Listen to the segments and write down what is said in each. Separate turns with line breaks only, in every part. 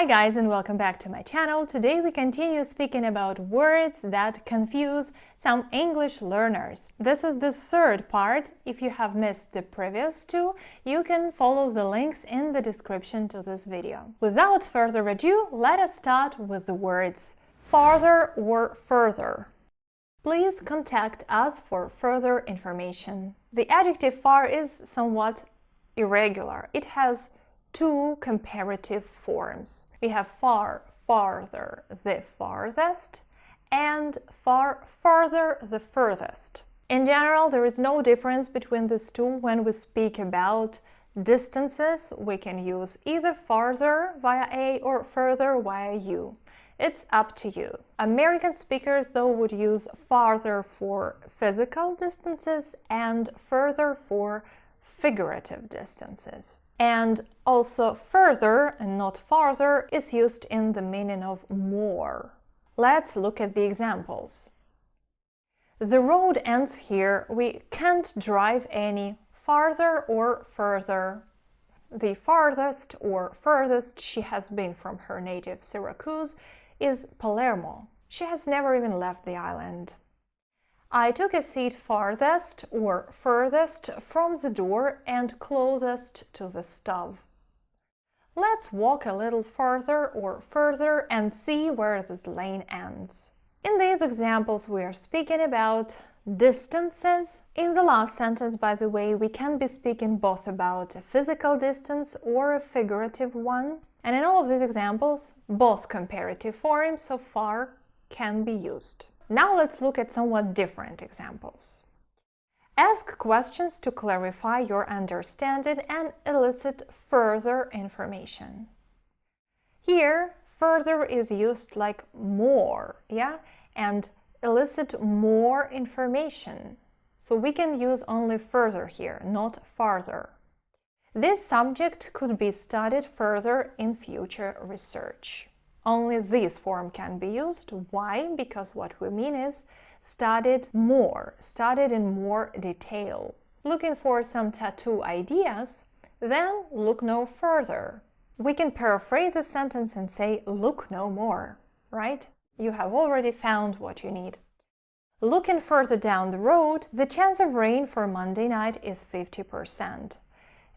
Hi guys, and welcome back to my channel. Today we continue speaking about words that confuse some English learners. This is the third part. If you have missed the previous two, you can follow the links in the description to this video. Without further ado, let us start with the words farther or further. Please contact us for further information. The adjective far is somewhat irregular. It has two comparative forms. We have far, farther, the farthest, and far, farther, the furthest. In general, there is no difference between these two. When we speak about distances, we can use either farther via a or further via u. It's up to you. American speakers, though, would use farther for physical distances and further for figurative distances. And also further, and not farther, is used in the meaning of more. Let's look at the examples. The road ends here. We can't drive any farther or further. The farthest or furthest she has been from her native Syracuse is Palermo. She has never even left the island. I took a seat farthest or furthest from the door and closest to the stove. Let's walk a little farther or further and see where this lane ends. In these examples, we are speaking about distances. In the last sentence, by the way, we can be speaking both about a physical distance or a figurative one. And in all of these examples, both comparative forms so far can be used. Now let's look at somewhat different examples. Ask questions to clarify your understanding and elicit further information. Here, further is used like more, and elicit more information. So we can use only further here, not farther. This subject could be studied further in future research. Only this form can be used. Why? Because what we mean is studied more, studied in more detail. Looking for some tattoo ideas? Then look no further. We can paraphrase the sentence and say, look no more, right? You have already found what you need. Looking further down the road, the chance of rain for Monday night is 50%.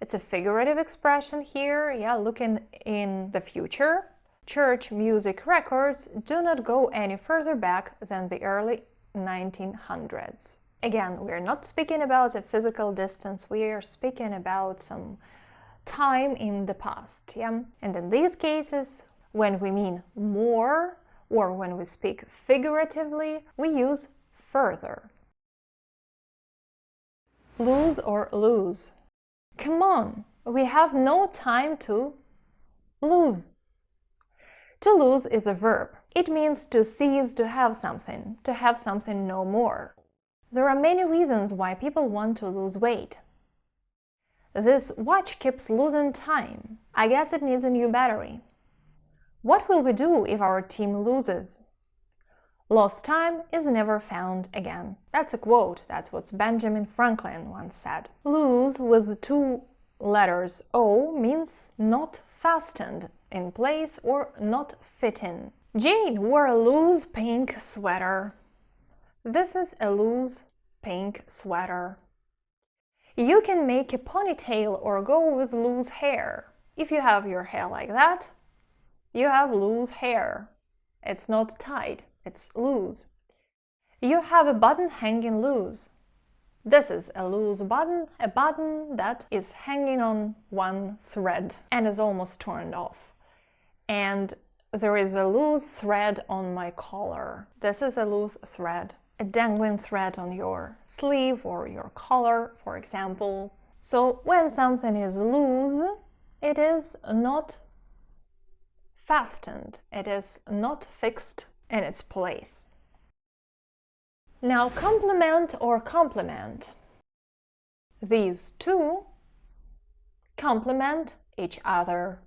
It's a figurative expression here, looking in the future. Church music records do not go any further back than the early 1900s. Again, we're not speaking about a physical distance, we are speaking about some time in the past, And in these cases, when we mean more, or when we speak figuratively, we use further. Lose or lose. Come on, we have no time to lose. To lose is a verb. It means to cease to have something no more. There are many reasons why people want to lose weight. This watch keeps losing time. I guess it needs a new battery. What will we do if our team loses? Lost time is never found again. That's a quote. That's what Benjamin Franklin once said. Lose with two letters O means not fastened in place or not fitting. Jane wore a loose pink sweater. This is a loose pink sweater. You can make a ponytail or go with loose hair. If you have your hair like that, you have loose hair. It's not tight, it's loose. You have a button hanging loose. This is a loose button, a button that is hanging on one thread and is almost torn off. And there is a loose thread on my collar. This is a loose thread, a dangling thread on your sleeve or your collar, for example. So when something is loose, it is not fastened, it is not fixed in its place. Now, complement or complement. These two complement each other.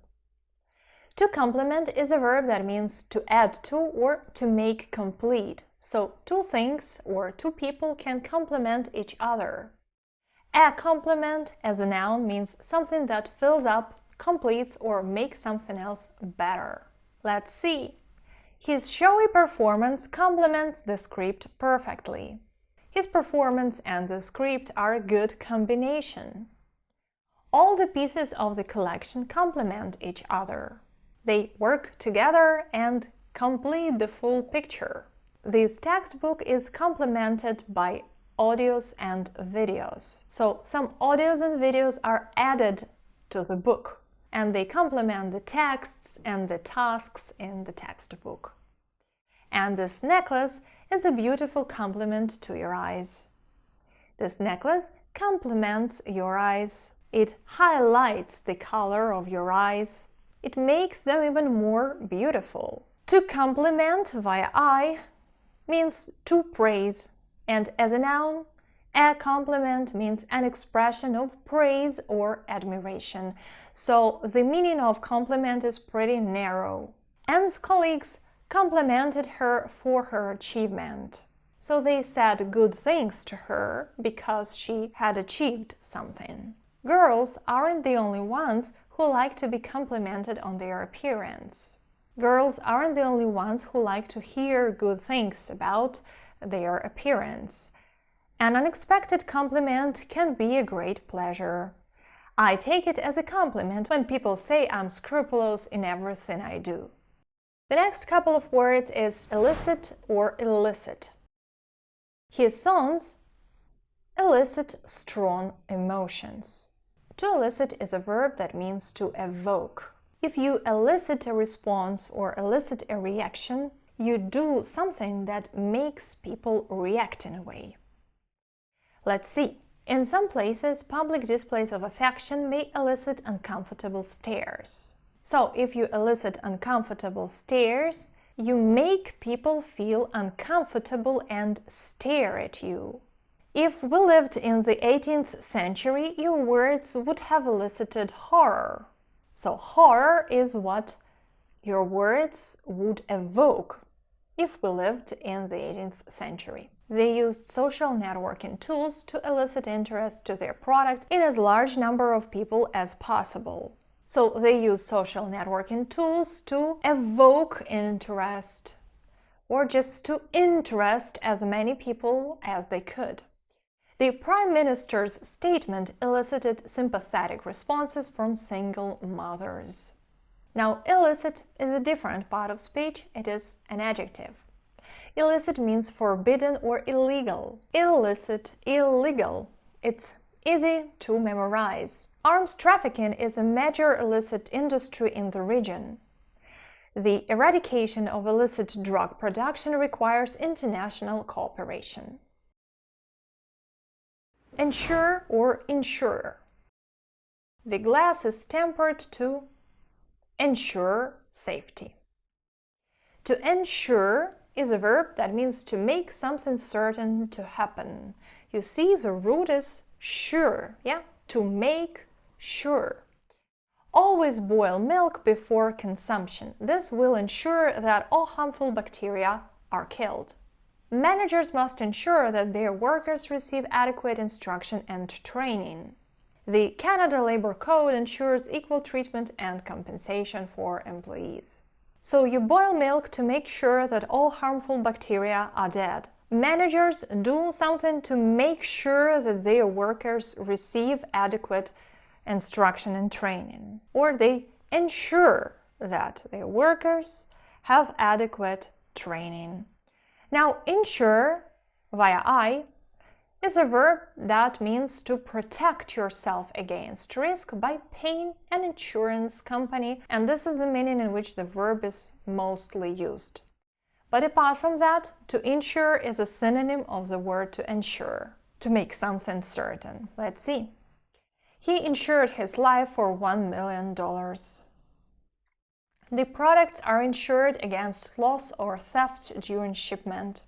To complement is a verb that means to add to or to make complete. So two things or two people can complement each other. A complement as a noun means something that fills up completes or makes something else better. Let's see. His showy performance complements the script perfectly. His performance and the script are a good combination. All the pieces of the collection complement each other. They work together and complete the full picture. This textbook is complemented by audios and videos. So some audios and videos are added to the book, and they complement the texts and the tasks in the textbook. And this necklace is a beautiful complement to your eyes. This necklace complements your eyes. It highlights the color of your eyes. It makes them even more beautiful. To compliment via I means to praise, and as a noun, a compliment means an expression of praise or admiration. So the meaning of compliment is pretty narrow. Anne's colleagues complimented her for her achievement. So they said good things to her because she had achieved something. Girls aren't the only ones who like to be complimented on their appearance. Girls aren't the only ones who like to hear good things about their appearance. An unexpected compliment can be a great pleasure. I take it as a compliment when people say I'm scrupulous in everything I do. The next couple of words is illicit or illicit. His songs elicit strong emotions. To elicit is a verb that means to evoke. If you elicit a response or elicit a reaction, you do something that makes people react in a way. Let's see. In some places, public displays of affection may elicit uncomfortable stares. So, if you elicit uncomfortable stares, you make people feel uncomfortable and stare at you. If we lived in the 18th century, your words would have elicited horror. So, horror is what your words would evoke if we lived in the 18th century. They used social networking tools to elicit interest to their product in as large number of people as possible. So they use social networking tools to evoke interest, or just to interest as many people as they could. The Prime Minister's statement elicited sympathetic responses from single mothers. Now, illicit is a different part of speech. It is an adjective. Illicit means forbidden or illegal. Illicit, illegal. It's easy to memorize. Arms trafficking is a major illicit industry in the region. The eradication of illicit drug production requires international cooperation. Insure or insure. The glass is tempered to ensure safety. To ensure is a verb that means to make something certain to happen. You see, the root is sure, yeah? To make sure. Always boil milk before consumption. This will ensure that all harmful bacteria are killed. Managers must ensure that their workers receive adequate instruction and training. The Canada Labour Code ensures equal treatment and compensation for employees. So you boil milk to make sure that all harmful bacteria are dead. Managers do something to make sure that their workers receive adequate instruction and training, or they ensure that their workers have adequate training. Now, insure, via I, is a verb that means to protect yourself against risk by paying an insurance company, and this is the meaning in which the verb is mostly used. But apart from that, to insure is a synonym of the word to ensure, to make something certain. Let's see. He insured his life for $1 million. The products are insured against loss or theft during shipment.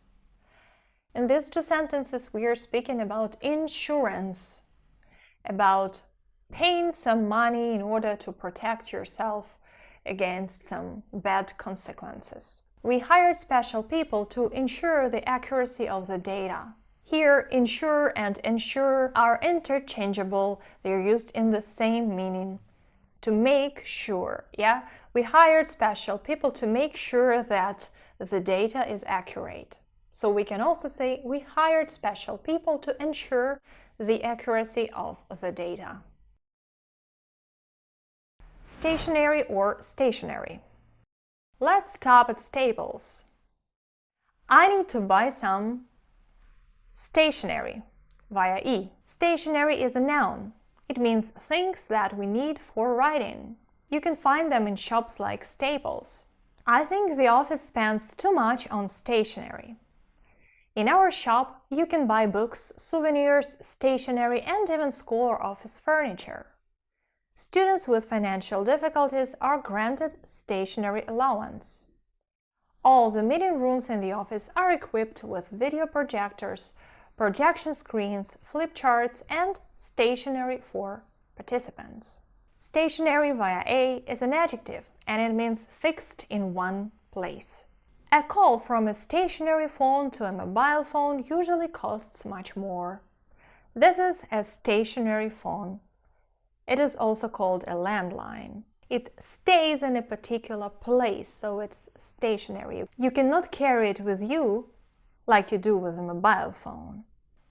In these two sentences, we are speaking about insurance, about paying some money in order to protect yourself against some bad consequences. We hired special people to ensure the accuracy of the data. Here, insure and ensure are interchangeable. They're used in the same meaning. to make sure, yeah? We hired special people to make sure that the data is accurate. So we can also say we hired special people to ensure the accuracy of the data. Stationery or stationery. Let's stop at Staples. I need to buy some stationery via E. Stationery is a noun. It means things that we need for writing. You can find them in shops like Staples. I think the office spends too much on stationery. In our shop, you can buy books, souvenirs, stationery, and even school or office furniture. Students with financial difficulties are granted stationery allowance. All the meeting rooms in the office are equipped with video projectors, projection screens, flip charts, and stationery for participants. Stationary via A is an adjective, and it means fixed in one place. A call from a stationary phone to a mobile phone usually costs much more. This is a stationary phone. It is also called a landline. It stays in a particular place, so it's stationary. You cannot carry it with you like you do with a mobile phone.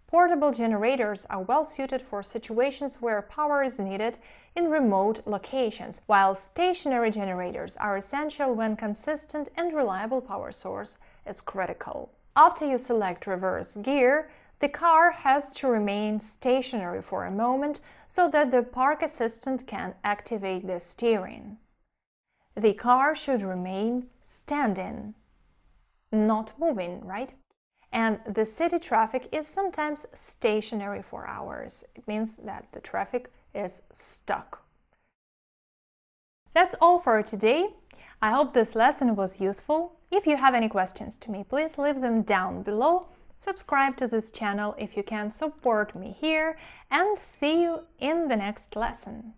Portable generators are well suited for situations where power is needed in remote locations, while stationary generators are essential when consistent and reliable power source is critical. After you select reverse gear, the car has to remain stationary for a moment so that the park assistant can activate the steering. The car should remain standing, not moving, right? And the city traffic is sometimes stationary for hours. It means that the traffic is stuck. That's all for today. I hope this lesson was useful. If you have any questions to me, please leave them down below. Subscribe to this channel if you can support me here, and see you in the next lesson.